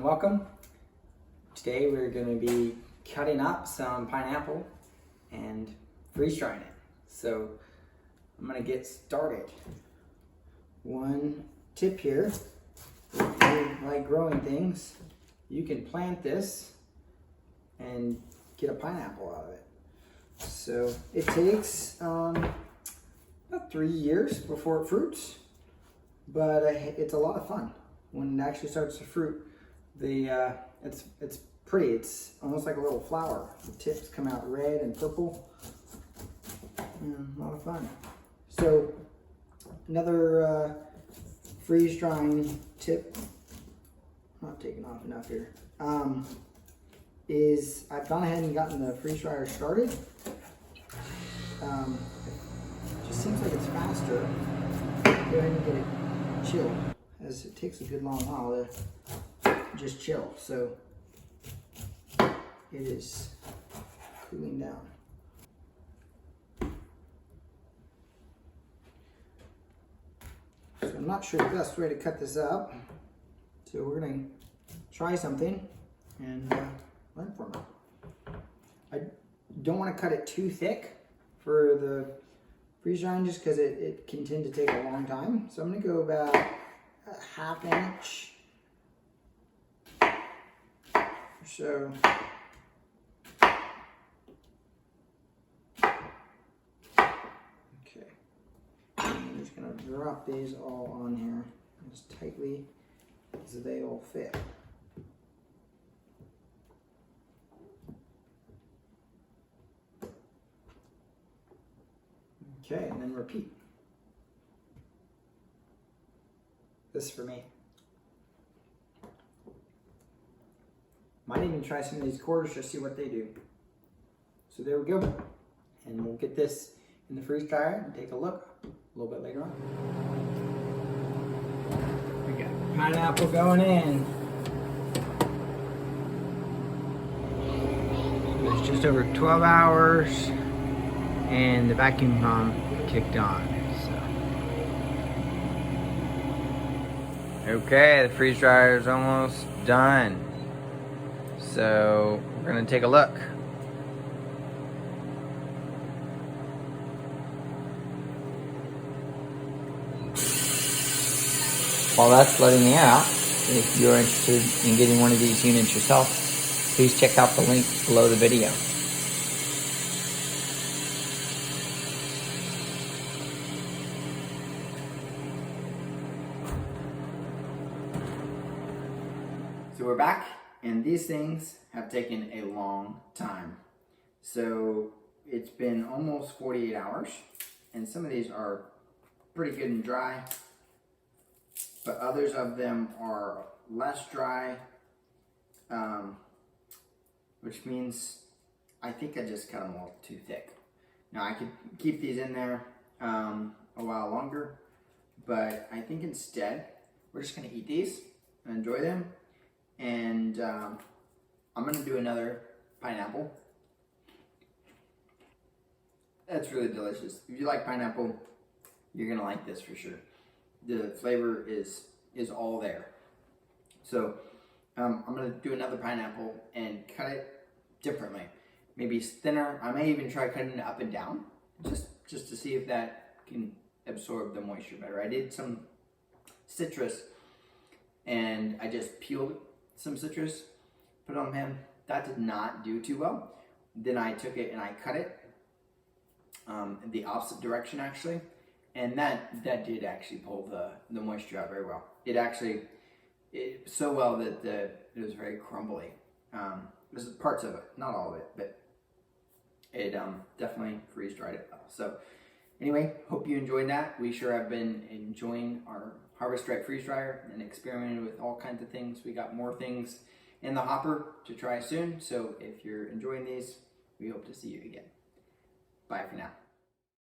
and welcome. Today we're going to be cutting up some pineapple and freeze drying it. So I'm going to get started. One tip here, if you like growing things, you can plant this and get a pineapple out of it. So it takes about 3 years before it fruits, but it's a lot of fun. When it actually starts to fruit, it's pretty. It's almost like a little flower. The tips come out red and purple. A lot of fun. So another freeze drying tip, not taking off enough here, is I've gone ahead and gotten the freeze dryer started. It just seems like it's faster. Go ahead and get it chilled, as it takes a good long while to just chill. So it is cooling down. So I'm not sure the best way to cut this up. So we're gonna try something and learn from it. I don't want to cut it too thick for the freeze drying, just because it can tend to take a long time. So I'm gonna go about a ½ inch or so. Okay, I'm just gonna drop these all on here as tightly as they all fit. Okay, and then repeat. This is for me. Might even try some of these quarters, just see what they do. So there we go. And we'll get this in the freeze dryer and take a look a little bit later on. We got pineapple going in. It's just over 12 hours and the vacuum pump kicked on. Okay, the freeze dryer is almost done. So we're gonna take a look. While that's letting the air out, if you're interested in getting one of these units yourself, please check out the link below the video. So we're back, and these things have taken a long time. So it's been almost 48 hours, and some of these are pretty good and dry, but others of them are less dry, which means I think I just cut them all too thick. Now I could keep these in there a while longer, but I think instead we're just gonna eat these and enjoy them. And I'm gonna do another pineapple. That's really delicious. If you like pineapple, you're gonna like this for sure. The flavor is all there. So I'm gonna do another pineapple and cut it differently. Maybe thinner. I may even try cutting it up and down, just to see if that can absorb the moisture better. I did some citrus, and I just peeled some citrus, put it on the pan. That did not do too well. Then I took it and I cut it the opposite direction actually, and that did actually pull the moisture out very well. It so well that it was very crumbly. There's parts of it, not all of it, but it definitely freeze dried it well. So anyway, hope you enjoyed that. We sure have been enjoying our HarvestRight freeze dryer and experimented with all kinds of things. We got more things in the hopper to try soon. So if you're enjoying these, we hope to see you again. Bye for now.